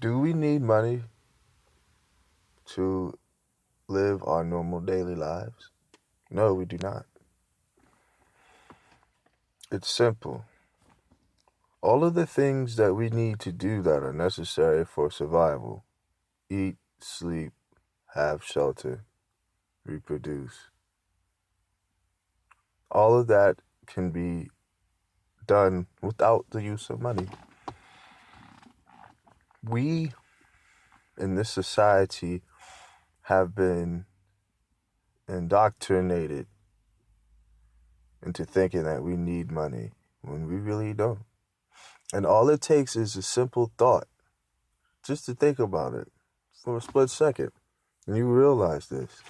Do we need money to live our normal daily lives? No, we do not. It's simple. All of the things that we need to do that are necessary for survival, eat, sleep, have shelter, reproduce, all of that can be done without the use of money. We in this society have been indoctrinated into thinking that we need money when we really don't. And all it takes is a simple thought, just to think about it for a split second, and you realize this.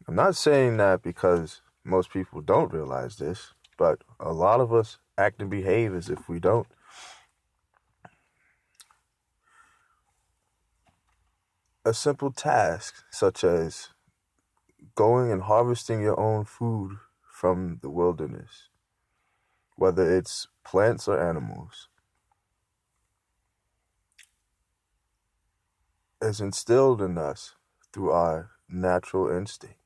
I'm not saying that because most people don't realize this, but a lot of us act and behave as if we don't. A simple task such as going and harvesting your own food from the wilderness, whether it's plants or animals, is instilled in us through our natural instinct.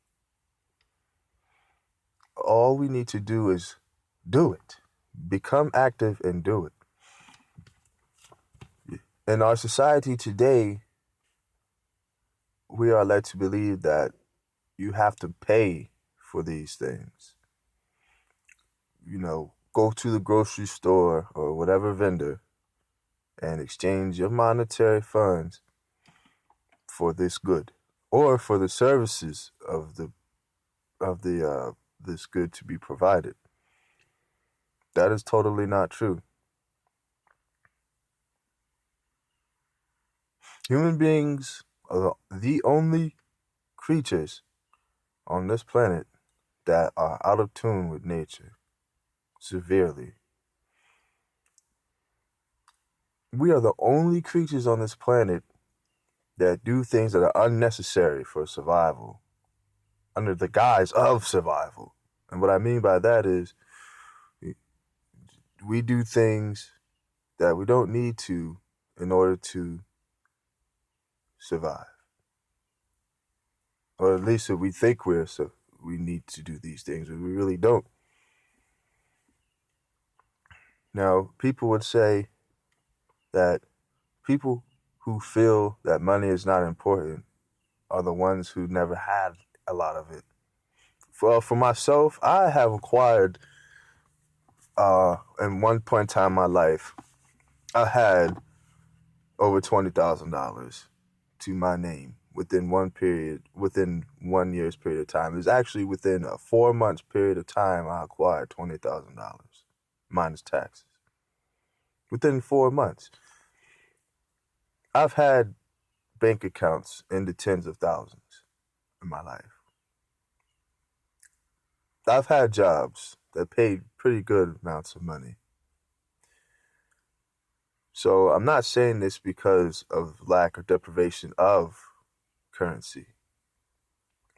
All we need to do is do it. Become active and do it. In our society today, we are led to believe that you have to pay for these things. Go to the grocery store or whatever vendor and exchange your monetary funds for this good or for the services of the this good to be provided. That is totally not true. Human beings are the only creatures on this planet that are out of tune with nature severely. We are the only creatures on this planet that do things that are unnecessary for survival under the guise of survival. And what I mean by that is we do things that we don't need to in order to survive. Or at least if we think we need to do these things, but we really don't. Now, people would say that people who feel that money is not important are the ones who never had a lot of it. For myself, I have acquired, in one point in time in my life, I had over $20,000 to my name within 1 year's period of time. It was actually within a 4 month period of time I acquired $20,000 minus taxes. Within 4 months. I've had bank accounts in the tens of thousands in my life. I've had jobs that paid pretty good amounts of money. So I'm not saying this because of lack or deprivation of currency.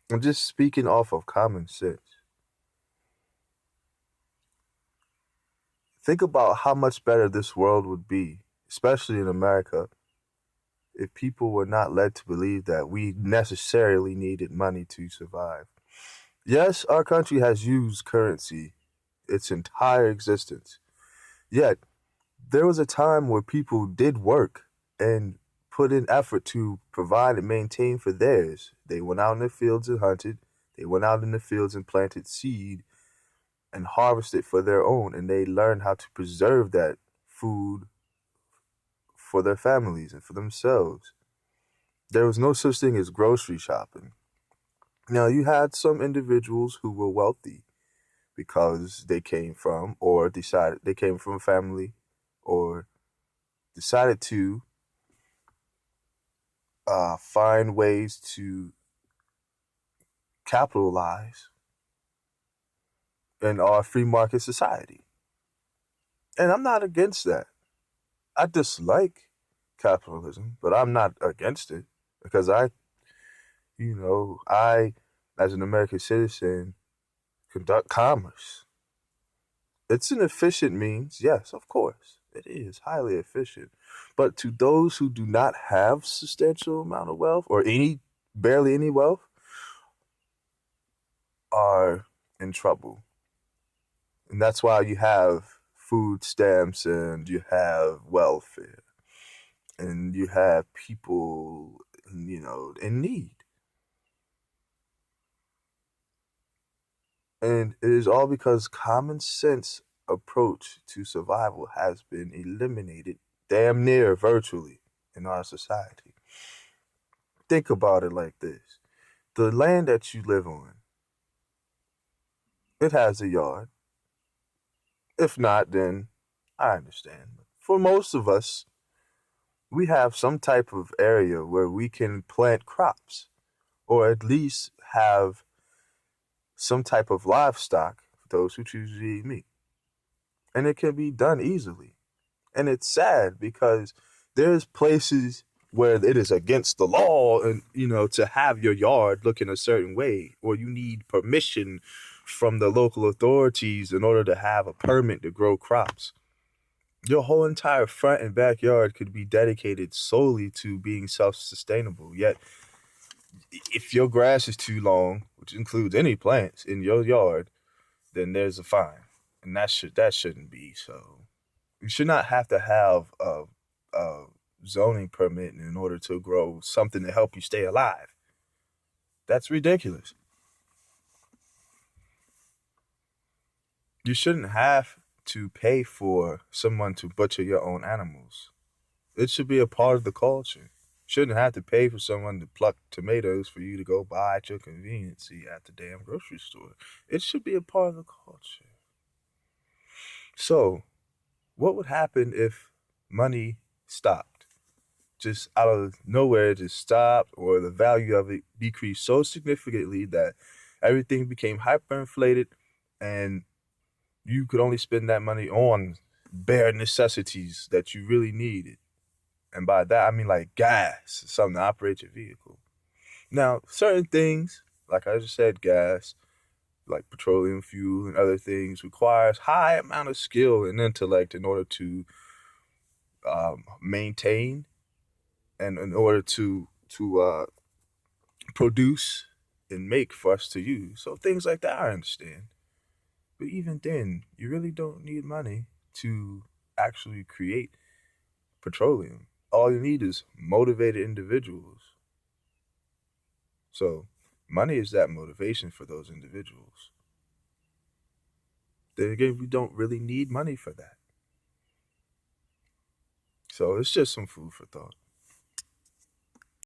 I'm just speaking off of common sense. Think about how much better this world would be, especially in America, if people were not led to believe that we necessarily needed money to survive. Yes, our country has used currency its entire existence. Yet, there was a time where people did work and put in effort to provide and maintain for theirs. They went out in the fields and hunted. They went out in the fields and planted seed and harvested for their own. And they learned how to preserve that food for their families and for themselves. There was no such thing as grocery shopping. Now, you had some individuals who were wealthy because they came from or decided they came from a family or decided to find ways to capitalize in our free market society. And I'm not against that. I dislike capitalism, but I'm not against it because I, as an American citizen, conduct commerce. It's an efficient means, yes, of course. It is highly efficient. But to those who do not have substantial amount of wealth or any barely any wealth are in trouble. And that's why you have food stamps and you have welfare and you have people, in need. And it is all because common sense approach to survival has been eliminated damn near virtually in our society. Think about it like this. The land that you live on, it has a yard. If not, then I understand. For most of us, we have some type of area where we can plant crops or at least have some type of livestock for those who choose to eat meat. And it can be done easily. And it's sad because there's places where it is against the law and to have your yard looking a certain way, or you need permission from the local authorities in order to have a permit to grow crops. Your whole entire front and backyard could be dedicated solely to being self-sustainable. Yet if your grass is too long, which includes any plants in your yard, then there's a fine. And that shouldn't be so. You should not have to have a zoning permit in order to grow something to help you stay alive. That's ridiculous. You shouldn't have to pay for someone to butcher your own animals. It should be a part of the culture. You shouldn't have to pay for someone to pluck tomatoes for you to go buy at your convenience at the damn grocery store. It should be a part of the culture. So, what would happen if money stopped? Just out of nowhere, it just stopped, or the value of it decreased so significantly that everything became hyperinflated and you could only spend that money on bare necessities that you really needed. And by that, I mean like gas, something to operate your vehicle. Now, certain things, like I just said, gas, like petroleum fuel and other things, requires high amount of skill and intellect in order to maintain and in order to produce and make for us to use. So things like that, I understand. But even then, you really don't need money to actually create petroleum. All you need is motivated individuals. So money is that motivation for those individuals. Then again, we don't really need money for that. So it's just some food for thought.